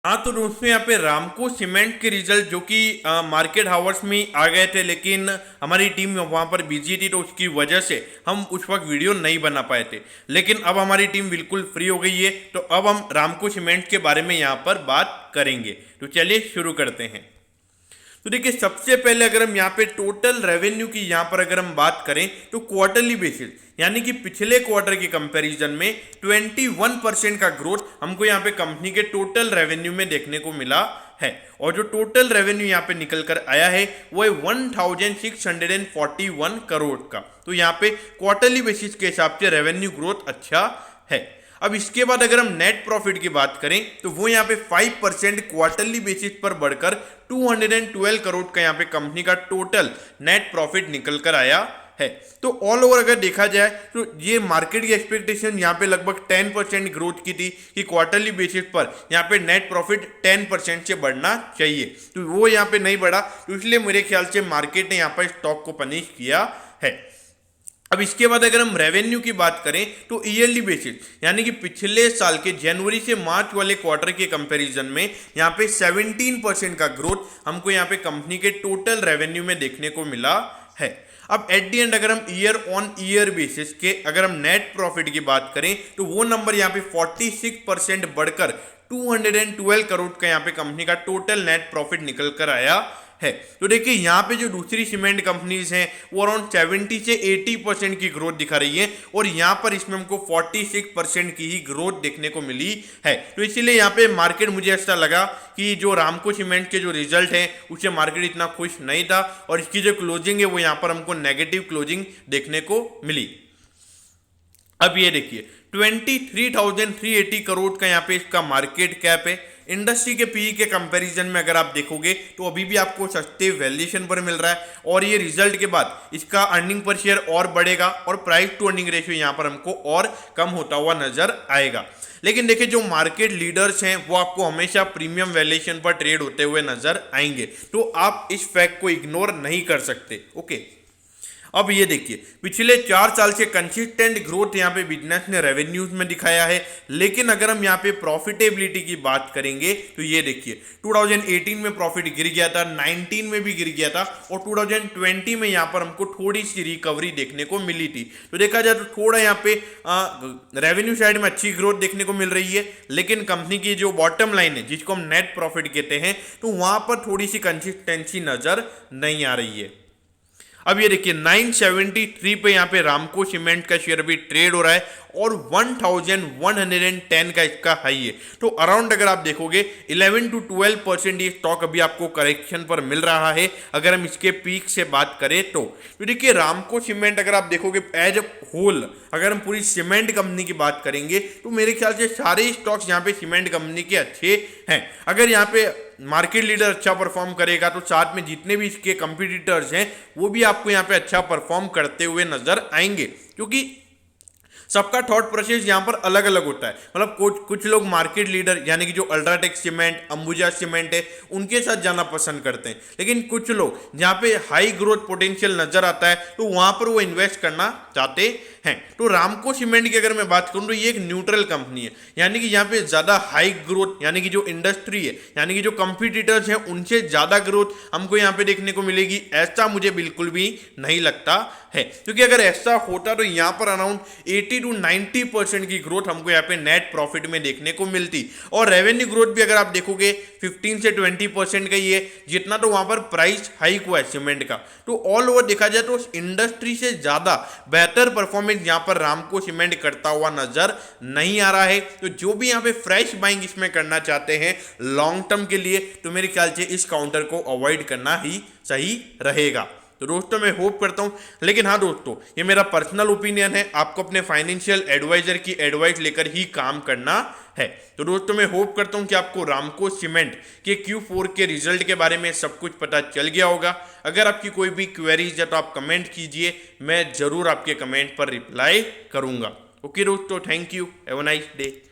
हाँ तो दोस्तों यहाँ पे रामको सीमेंट के रिजल्ट जो कि मार्केट हावर्स में आ गए थे, लेकिन हमारी टीम वहाँ पर बिजी थी तो उसकी वजह से हम उस वक्त वीडियो नहीं बना पाए थे। लेकिन अब हमारी टीम बिल्कुल फ्री हो गई है, तो अब हम रामको सीमेंट के बारे में यहाँ पर बात करेंगे। तो चलिए शुरू करते हैं। तो देखिए सबसे पहले अगर हम यहाँ पे टोटल रेवेन्यू की यहाँ पर अगर हम बात करें तो क्वार्टरली बेसिस यानी कि पिछले क्वार्टर के कंपैरिजन में 21% का ग्रोथ हमको यहाँ पे कंपनी के टोटल रेवेन्यू में देखने को मिला है। और जो टोटल रेवेन्यू यहाँ पे निकल कर आया है वो है 1641 करोड़ का। तो यहाँ पे क्वार्टरली बेसिस के हिसाब से रेवेन्यू ग्रोथ अच्छा है। अब इसके बाद अगर हम नेट प्रॉफिट की बात करें तो वो यहाँ पे 5% क्वार्टरली बेसिस पर बढ़कर 212 करोड़ का यहाँ पे कंपनी का टोटल नेट प्रॉफिट निकल कर आया है। तो ऑल ओवर अगर देखा जाए तो ये मार्केट की एक्सपेक्टेशन यहाँ पे लगभग 10% ग्रोथ की थी कि क्वार्टरली बेसिस पर यहाँ पे नेट प्रॉफिट 10% से बढ़ना चाहिए, तो वो यहाँ पे नहीं बढ़ा, तो इसलिए मेरे ख्याल से मार्केट ने यहाँ पर स्टॉक को पनिश किया है। अब इसके बाद अगर हम रेवेन्यू की बात करें तो ईयरली बेसिस यानी कि पिछले साल के जनवरी से मार्च वाले क्वार्टर के कंपैरिजन में यहाँ पे 17% का ग्रोथ हमको यहाँ पे कंपनी के टोटल रेवेन्यू में देखने को मिला है। अब एट दी एंड अगर हम ईयर ऑन ईयर बेसिस के अगर हम नेट प्रॉफिट की बात करें तो वो नंबर यहाँ पे 46% बढ़कर 212 करोड़ का यहाँ पे कंपनी का टोटल नेट प्रॉफिट निकल कर आया है। तो देखिए यहाँ पे जो दूसरी सीमेंट कंपनीज हैं वो अराउंड 70 से 80% की ग्रोथ दिखा रही है और यहाँ पर इसमें हमको 46% की ही ग्रोथ देखने को मिली है। तो इसीलिए यहाँ पे मार्केट मुझे ऐसा लगा कि जो रामको सीमेंट के जो रिजल्ट हैं उससे मार्केट इतना खुश नहीं था और इसकी जो क्लोजिंग है वो यहाँ पर हमको नेगेटिव क्लोजिंग देखने को मिली। अब ये देखिए 23,380 करोड़ का यहाँ पे इसका मार्केट कैप है। इंडस्ट्री के पीई के कंपैरिजन में अगर आप देखोगे तो अभी भी आपको सस्ते वैल्यूएशन पर मिल रहा है और ये रिजल्ट के बाद इसका अर्निंग पर शेयर और बढ़ेगा और प्राइस टू अर्निंग रेशियो यहाँ पर हमको और कम होता हुआ नजर आएगा। लेकिन देखिए जो मार्केट लीडर्स हैं वो आपको हमेशा प्रीमियम वैल्यूएशन पर ट्रेड होते हुए नजर आएंगे, तो आप इस फैक्ट को इग्नोर नहीं कर सकते। ओके, अब ये देखिए पिछले 4 साल से कंसिस्टेंट ग्रोथ यहाँ पे बिजनेस ने रेवेन्यूज में दिखाया है, लेकिन अगर हम यहाँ पे प्रॉफिटेबिलिटी की बात करेंगे तो ये देखिए 2018 में प्रॉफिट गिर गया था, 19 में भी गिर गया था और 2020 में यहाँ पर हमको थोड़ी सी रिकवरी देखने को मिली थी। तो देखा जाए तो थोड़ा यहाँ पे रेवेन्यू साइड में अच्छी ग्रोथ देखने को मिल रही है, लेकिन कंपनी की जो बॉटम लाइन है जिसको हम नेट प्रॉफिट कहते हैं तो वहां पर थोड़ी सी कंसिस्टेंसी नजर नहीं आ रही है। अब ये देखिए 973 पे यहाँ पे रामको सीमेंट का शेयर भी ट्रेड हो रहा है और 1110 का इसका हाई है। तो अराउंड अगर आप देखोगे 11 to 12% ये स्टॉक अभी आपको करेक्शन पर मिल रहा है अगर हम इसके पीक से बात करें तो देखिए रामको सीमेंट अगर आप देखोगे एज अ होल अगर हम पूरी सीमेंट कंपनी की बात करेंगे तो मेरे ख्याल से सारे स्टॉक्स यहाँ पे सीमेंट कंपनी के अच्छे हैं। अगर यहाँ पे मार्केट लीडर अच्छा परफॉर्म करेगा तो साथ में जितने भी इसके कंपटीटर्स हैं वो भी आपको यहाँ पे अच्छा परफॉर्म करते हुए नजर आएंगे, क्योंकि सबका थॉट प्रोसेस यहाँ पर अलग अलग होता है। मतलब कुछ लोग मार्केट लीडर यानी कि जो अल्ट्राटेक सीमेंट, अंबुजा सीमेंट है उनके साथ जाना पसंद करते हैं, लेकिन कुछ लोग जहाँ पे हाई ग्रोथ पोटेंशियल नजर आता है तो वहां पर वो इन्वेस्ट करना चाहते हैं। तो रामको सीमेंट की अगर मैं बात करूं तो ये एक न्यूट्रल कंपनी है, यानी कि यहाँ पे ज्यादा हाई ग्रोथ यानी कि जो इंडस्ट्री है यानी कि जो कंपटीटर्स हैं उनसे ज्यादा ग्रोथ हमको यहाँ पे देखने को मिलेगी, ऐसा मुझे बिल्कुल भी नहीं लगता है। क्योंकि अगर ऐसा होता तो यहाँ पर अराउंड 80 to 90% की ग्रोथ हमको यहाँ पे नेट प्रॉफिट में देखने को मिलती और रेवेन्यू ग्रोथ भी अगर आप देखोगे 15 से 20% का ही है, जितना तो वहां पर प्राइस हाइक हुआ है सीमेंट का। तो ऑल ओवर देखा जाए तो इंडस्ट्री से ज्यादा बेहतर परफॉर्मेंस यहाँ पर रामको सीमेंट करता हुआ नजर नहीं आ रहा है। तो जो भी यहाँ पे फ्रेश बाइंग इसमें करना चाहते हैं लॉन्ग टर्म के लिए तो मेरे ख्याल से इस काउंटर को अवॉइड करना ही सही रहेगा। तो दोस्तों मैं होप करता हूं, लेकिन हाँ दोस्तों ये मेरा पर्सनल ओपिनियन है, आपको अपने फाइनेंशियल एडवाइजर की एडवाइस लेकर ही काम करना है। तो दोस्तों मैं होप करता हूं कि आपको रामको सीमेंट के Q4 के रिजल्ट के बारे में सब कुछ पता चल गया होगा। अगर आपकी कोई भी क्वेरीज है तो आप कमेंट कीजिए, मैं जरूर आपके कमेंट पर रिप्लाई करूंगा। ओके दोस्तों, thank you, have a nice day.